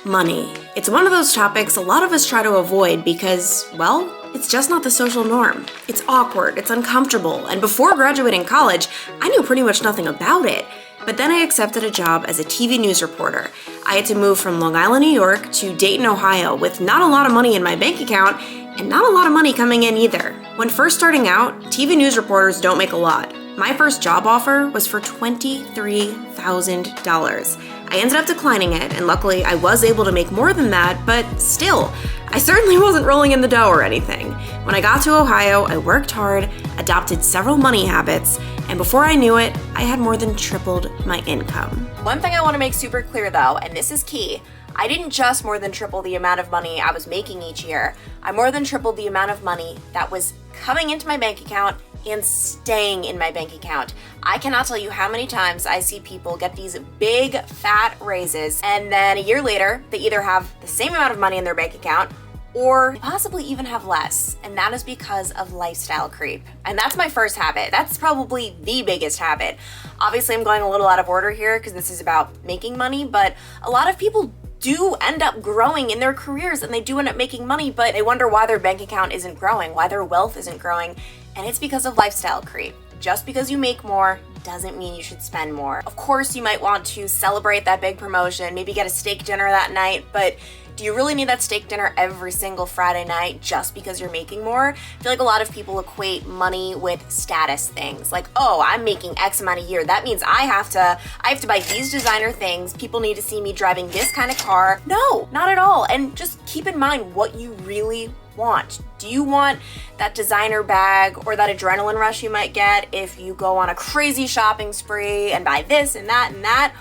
Money. It's one of those topics a lot of us try to avoid because, well, it's just not the social norm. It's awkward, it's uncomfortable, and before graduating college, I knew pretty much nothing about it. But then I accepted a job as a TV news reporter. I had to move from Long Island, New York to Dayton, Ohio with not a lot of money in my bank account and not a lot of money coming in either. When first starting out, TV news reporters don't make a lot. My first job offer was for $23,000. I ended up declining it, and luckily I was able to make more than that, but still, I certainly wasn't rolling in the dough or anything. When I got to Ohio, I worked hard, adopted several money habits, and before I knew it, I had more than tripled my income. One thing I want to make super clear though, and this is key, I didn't just more than triple the amount of money I was making each year. I more than tripled the amount of money that was coming into my bank account and staying in my bank account. I cannot tell you how many times I see people get these big fat raises and then a year later they either have the same amount of money in their bank account or possibly even have less, and that is because of lifestyle creep. And that's my first habit. That's probably the biggest habit. Obviously I'm going a little out of order here because this is about making money, but a lot of people do end up growing in their careers and they do end up making money, but they wonder why their bank account isn't growing, why their wealth isn't growing, and it's because of lifestyle creep. Just because you make more doesn't mean you should spend more. Of course, you might want to celebrate that big promotion, maybe get a steak dinner that night, but do you really need that steak dinner every single Friday night just because you're making more? I feel like a lot of people equate money with status things. Like, oh, I'm making X amount a year. That means I have to buy these designer things. People need to see me driving this kind of car. No, not at all. And just keep in mind what you really want. Do you want that designer bag or that adrenaline rush you might get if you go on a crazy shopping spree and buy this and that and that?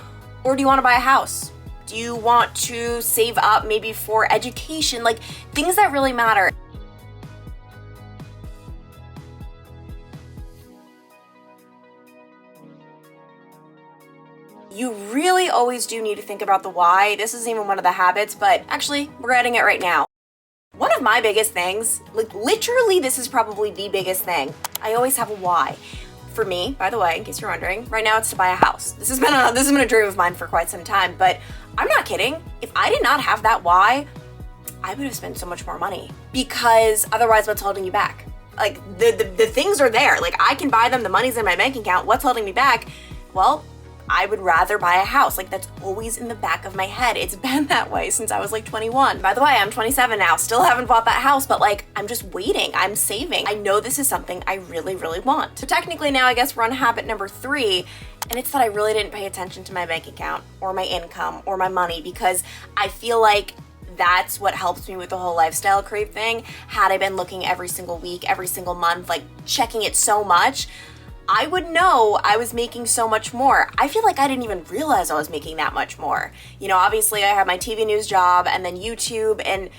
Or do you want to buy a house? Do you want to save up maybe for education? Like things that really matter. You really always do need to think about the why. This isn't even one of the habits, but actually we're adding it right now. One of my biggest things, like literally this is probably the biggest thing, I always have a why. For me, by the way, in case you're wondering, right now it's to buy a house. This has been a dream of mine for quite some time, but I'm not kidding. If I did not have that why, I would have spent so much more money because otherwise what's holding you back? Like the things are there. Like I can buy them, the money's in my bank account. What's holding me back? Well, I would rather buy a house. Like that's always in the back of my head. It's been that way since I was like 21. By the way, I'm 27 now. Still haven't bought that house, but like I'm just waiting. I'm saving. I know this is something I really, really want. So technically now I guess we're on habit number 3, and it's that I really didn't pay attention to my bank account or my income or my money because I feel like that's what helps me with the whole lifestyle creep thing. Had I been looking every single week, every single month, like checking it so much, I would know I was making so much more. I feel like I didn't even realize I was making that much more. You know, obviously I had my TV news job and then YouTube, and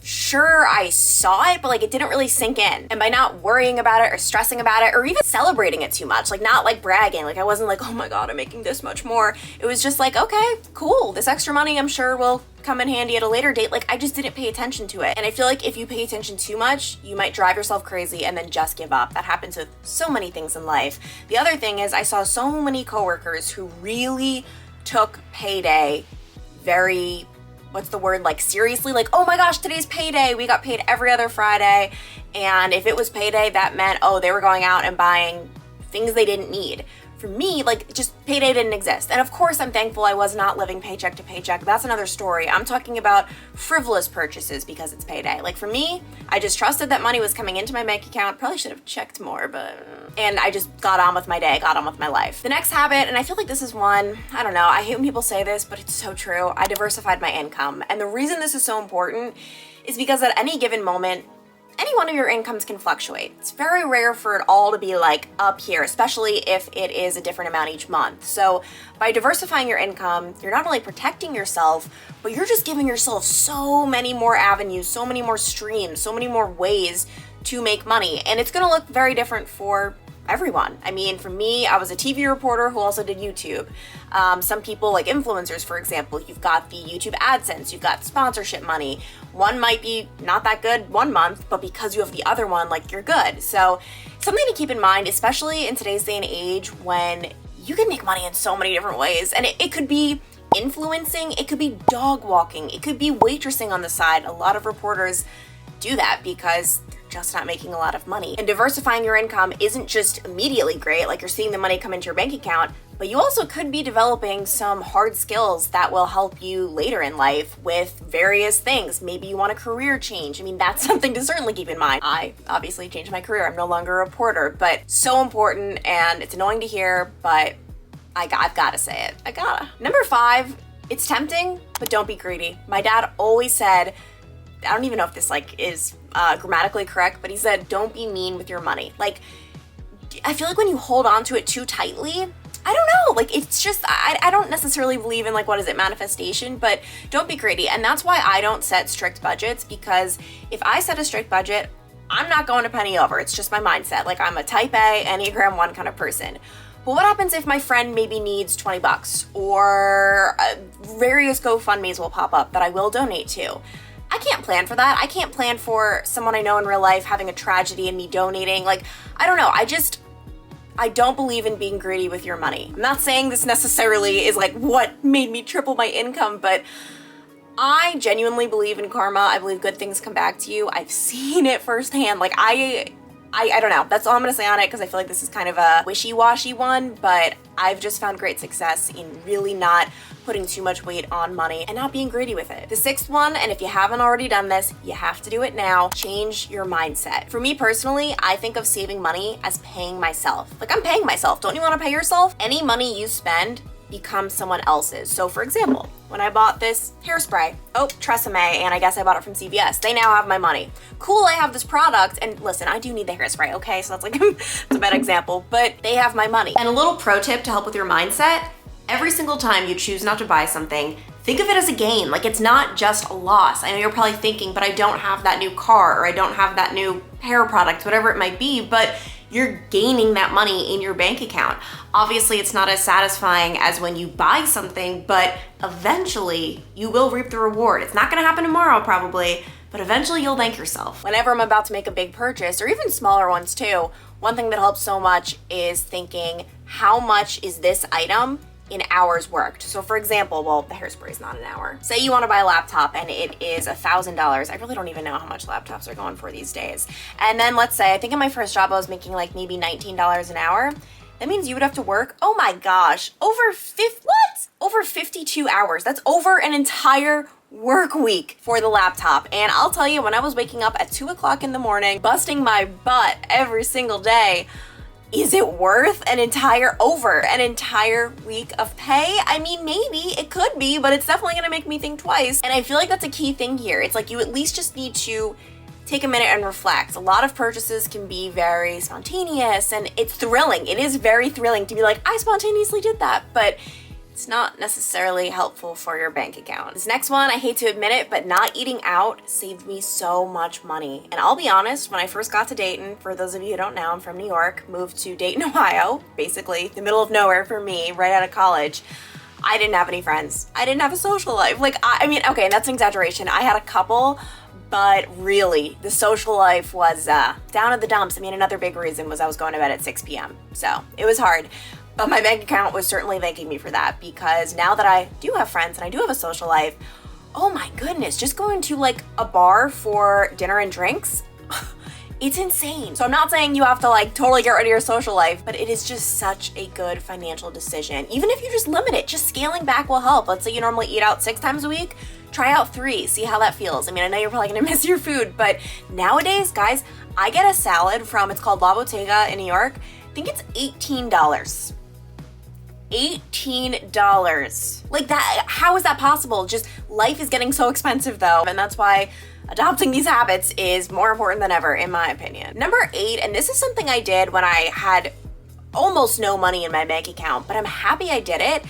sure, I saw it, but like it didn't really sink in. And by not worrying about it or stressing about it or even celebrating it too much, like not like bragging, like I wasn't like, oh my God, I'm making this much more. It was just like, okay, cool. This extra money I'm sure will come in handy at a later date. Like I just didn't pay attention to it. And I feel like if you pay attention too much, you might drive yourself crazy and then just give up. That happens with so many things in life. The other thing is I saw so many coworkers who really took payday very, what's the word, like seriously, like, oh my gosh, today's payday. We got paid every other Friday. And if it was payday, that meant, oh, they were going out and buying things they didn't need. For me, like just payday didn't exist. And of course I'm thankful I was not living paycheck to paycheck. That's another story. I'm talking about frivolous purchases because it's payday. Like for me, I just trusted that money was coming into my bank account. Probably should have checked more, and I just got on with my day, got on with my life. The next habit, and I feel like this is one, I don't know, I hate when people say this, but it's so true. I diversified my income. And the reason this is so important is because at any given moment, any one of your incomes can fluctuate. It's very rare for it all to be like up here, especially if it is a different amount each month. So by diversifying your income, you're not only protecting yourself, but you're just giving yourself so many more avenues, so many more streams, so many more ways to make money. And it's gonna look very different for everyone. I mean, for me, I was a TV reporter who also did YouTube. Some people, like influencers, for example, you've got the YouTube AdSense, you've got sponsorship money. One might be not that good one month, but because you have the other one, like you're good. So something to keep in mind, especially in today's day and age when you can make money in so many different ways. And it could be influencing, it could be dog walking, it could be waitressing on the side. A lot of reporters do that because they're just not making a lot of money. And diversifying your income isn't just immediately great, like you're seeing the money come into your bank account, but you also could be developing some hard skills that will help you later in life with various things. Maybe you want a career change. I mean, that's something to certainly keep in mind. I obviously changed my career. I'm no longer a reporter, but so important, and it's annoying to hear, but I've got to say it. I gotta. Number 5, it's tempting, but don't be greedy. My dad always said, I don't even know if this is grammatically correct, but he said, don't be mean with your money. Like, I feel like when you hold on to it too tightly, I don't know, like it's just, I don't necessarily believe in manifestation, but don't be greedy. And that's why I don't set strict budgets, because if I set a strict budget, I'm not going a penny over. It's just my mindset. Like, I'm a type A, Enneagram 1 kind of person. But what happens if my friend maybe needs $20 or various GoFundMes will pop up that I will donate to? I can't plan for that. I can't plan for someone I know in real life having a tragedy and me donating. Like, I don't know. I don't believe in being greedy with your money. I'm not saying this necessarily is what made me triple my income, but I genuinely believe in karma. I believe good things come back to you. I've seen it firsthand. I don't know. That's all I'm gonna say on it, because I feel like this is kind of a wishy-washy one, but I've just found great success in really not putting too much weight on money and not being greedy with it. The 6th one, and if you haven't already done this, you have to do it now, change your mindset. For me personally, I think of saving money as paying myself. Like, I'm paying myself. Don't you wanna pay yourself? Any money you spend becomes someone else's. So for example, when I bought this hairspray, Tresemme, and I guess I bought it from CVS, they now have my money. Cool, I have this product, and listen, I do need the hairspray, okay? So that's it's a bad example, but they have my money. And a little pro tip to help with your mindset, every single time you choose not to buy something, think of it as a gain. Like, it's not just a loss. I know you're probably thinking, but I don't have that new car, or I don't have that new hair product, whatever it might be, but you're gaining that money in your bank account. Obviously, it's not as satisfying as when you buy something, but eventually you will reap the reward. It's not gonna happen tomorrow probably, but eventually you'll thank yourself. Whenever I'm about to make a big purchase, or even smaller ones too, one thing that helps so much is thinking, how much is this item in hours worked? So for example, well, the hairspray is not an hour. Say you want to buy a laptop and it is $1,000. I really don't even know how much laptops are going for these days. And then let's say, I think in my first job I was making maybe $19 an hour. That means you would have to work, oh my gosh, over 52 hours. That's over an entire work week for the laptop. And I'll tell you, when I was waking up at 2 o'clock in the morning, busting my butt every single day, is it worth over an entire week of pay? I mean, maybe it could be, but it's definitely gonna make me think twice. And I feel like that's a key thing here. It's you at least just need to take a minute and reflect. A lot of purchases can be very spontaneous, and it's thrilling. It is very thrilling to be like, I spontaneously did that, but it's not necessarily helpful for your bank account. This next one, I hate to admit it, but not eating out saved me so much money. And I'll be honest, when I first got to Dayton, for those of you who don't know, I'm from New York, moved to Dayton, Ohio, basically the middle of nowhere for me, right out of college. I didn't have any friends. I didn't have a social life. I mean, okay, that's an exaggeration. I had a couple, but really, the social life was down in the dumps. I mean, another big reason was I was going to bed at 6 p.m. So it was hard. But my bank account was certainly thanking me for that, because now that I do have friends and I do have a social life, oh my goodness, just going to a bar for dinner and drinks, it's insane. So I'm not saying you have to totally get rid of your social life, but it is just such a good financial decision. Even if you just limit it, just scaling back will help. Let's say you normally eat out 6 times a week, try out 3, see how that feels. I mean, I know you're probably gonna miss your food, but nowadays, guys, I get a salad from, it's called La Bottega in New York. I think it's $18. $18. How is that possible? Just life is getting so expensive though, and that's why adopting these habits is more important than ever, in my opinion. Number 8, and this is something I did when I had almost no money in my bank account, but I'm happy I did it.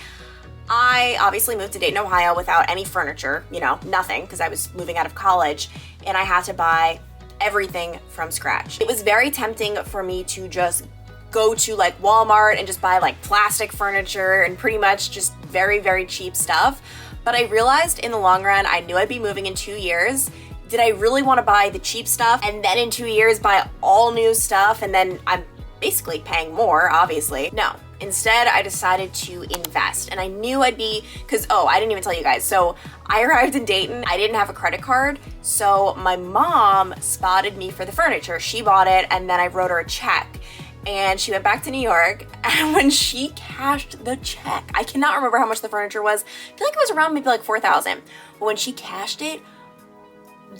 I obviously moved to Dayton, Ohio without any furniture, nothing, because I was moving out of college, and I had to buy everything from scratch. It was very tempting for me to just go to Walmart and just buy plastic furniture and pretty much just very, very cheap stuff. But I realized in the long run, I knew I'd be moving in 2 years. Did I really want to buy the cheap stuff and then in 2 years buy all new stuff and then I'm basically paying more, obviously? No. Instead, I decided to invest, and I knew I didn't even tell you guys. So I arrived in Dayton. I didn't have a credit card, so my mom spotted me for the furniture. She bought it, and then I wrote her a check. And she went back to New York, and when she cashed the check, I cannot remember how much the furniture was. I feel like it was around maybe like $4,000. But when she cashed it,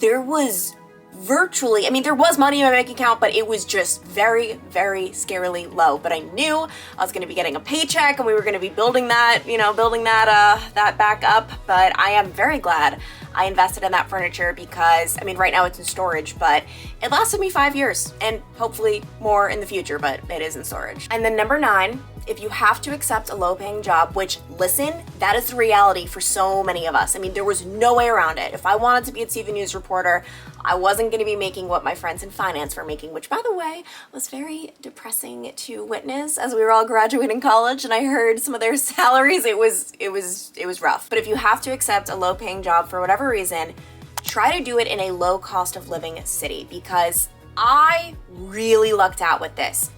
there was there was money in my bank account, but it was just very, very scarily low. But I knew I was gonna be getting a paycheck and we were gonna be building that back up. But I am very glad I invested in that furniture because, right now it's in storage, but it lasted me 5 years and hopefully more in the future, but it is in storage. And then number 9, if you have to accept a low-paying job, which, listen, that is the reality for so many of us. There was no way around it. If I wanted to be a TV news reporter, I wasn't going to be making what my friends in finance were making, which, by the way, was very depressing to witness as we were all graduating college and I heard some of their salaries. It was rough. But if you have to accept a low-paying job for whatever reason, try to do it in a low cost of living city, because I really lucked out with this.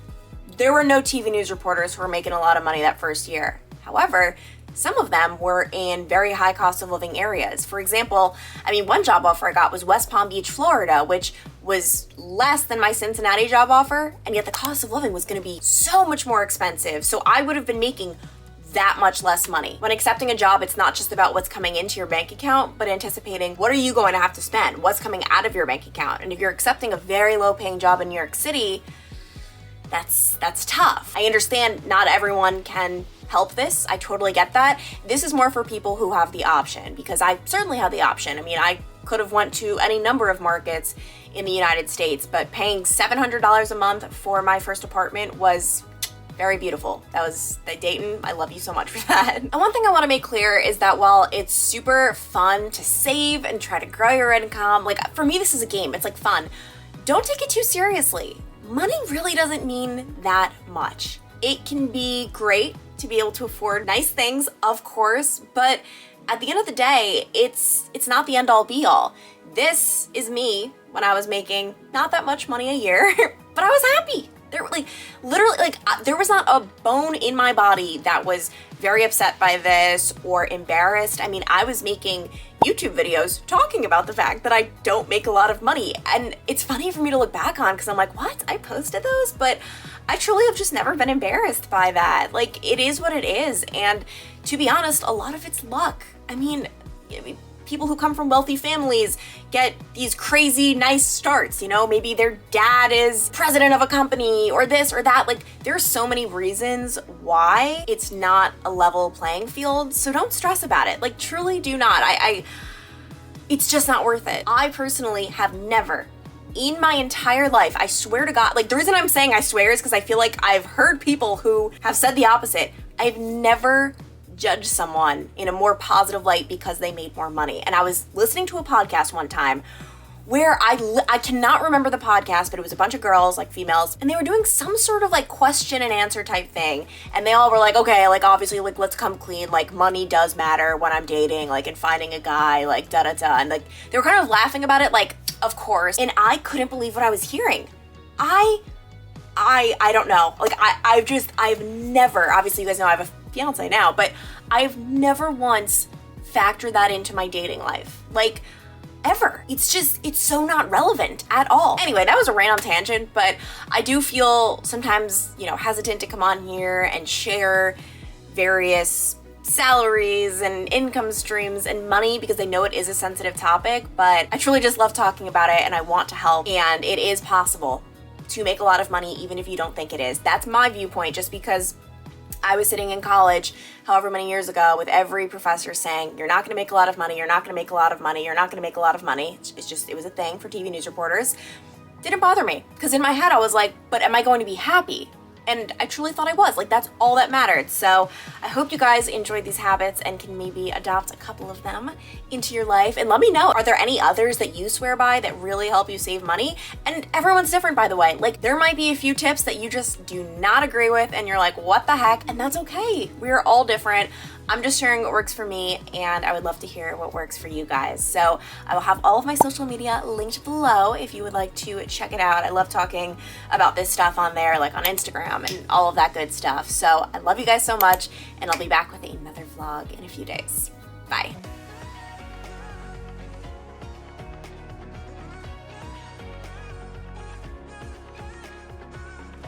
There were no TV news reporters who were making a lot of money that first year. However, some of them were in very high cost of living areas. For example, one job offer I got was West Palm Beach, Florida, which was less than my Cincinnati job offer, and yet the cost of living was gonna be so much more expensive. So I would have been making that much less money. When accepting a job, it's not just about what's coming into your bank account, but anticipating what are you going to have to spend, what's coming out of your bank account. And if you're accepting a very low paying job in New York City, that's tough. I understand not everyone can help this. I totally get that. This is more for people who have the option, because I certainly had the option. I could have went to any number of markets in the United States, but paying $700 a month for my first apartment was very beautiful. That was Dayton. I love you so much for that. And one thing I want to make clear is that while it's super fun to save and try to grow your income, for me, this is a game. It's fun. Don't take it too seriously. Money really doesn't mean that much. It can be great to be able to afford nice things, of course, but at the end of the day, it's not the end all be all. This is me when I was making not that much money a year, but I was happy. There was not a bone in my body that was very upset by this or embarrassed. I was making YouTube videos talking about the fact that I don't make a lot of money. And it's funny for me to look back on because I'm like, what? I posted those? But I truly have just never been embarrassed by that. It is what it is. And to be honest, a lot of it's luck. People who come from wealthy families get these crazy nice starts, maybe their dad is president of a company or this or that. There are so many reasons why it's not a level playing field. So don't stress about it. Truly do not. It's just not worth it. I personally have never in my entire life, I swear to God, the reason I'm saying I swear is because I feel like I've heard people who have said the opposite. I've never judge someone in a more positive light because they made more money. And I was listening to a podcast one time where I cannot remember the podcast, but it was a bunch of girls, females, and they were doing some sort of question and answer type thing. And they all were okay, obviously, let's come clean. Money does matter when I'm dating, and finding a guy, da-da-da. And they were kind of laughing about it, of course. And I couldn't believe what I was hearing. I don't know. I've never, obviously you guys know I have a fiance now, but I've never once factored that into my dating life. Ever. It's so not relevant at all. Anyway, that was a random tangent, but I do feel sometimes, hesitant to come on here and share various salaries and income streams and money because I know it is a sensitive topic, but I truly just love talking about it and I want to help, and it is possible to make a lot of money even if you don't think it is. That's my viewpoint, just because I was sitting in college however many years ago with every professor saying, you're not going to make a lot of money, you're not going to make a lot of money, you're not going to make a lot of money. It was a thing for TV news reporters. Didn't bother me, because in my head I was like, but am I going to be happy? And I truly thought I was. That's all that mattered. So I hope you guys enjoyed these habits and can maybe adopt a couple of them into your life. And let me know, are there any others that you swear by that really help you save money? And everyone's different, by the way. There might be a few tips that you just do not agree with and you're like, what the heck? And that's okay. We're all different. I'm just sharing what works for me, and I would love to hear what works for you guys. So I will have all of my social media linked below if you would like to check it out. I love talking about this stuff on there, like on Instagram and all of that good stuff. So I love you guys so much, and I'll be back with another vlog in a few days. Bye.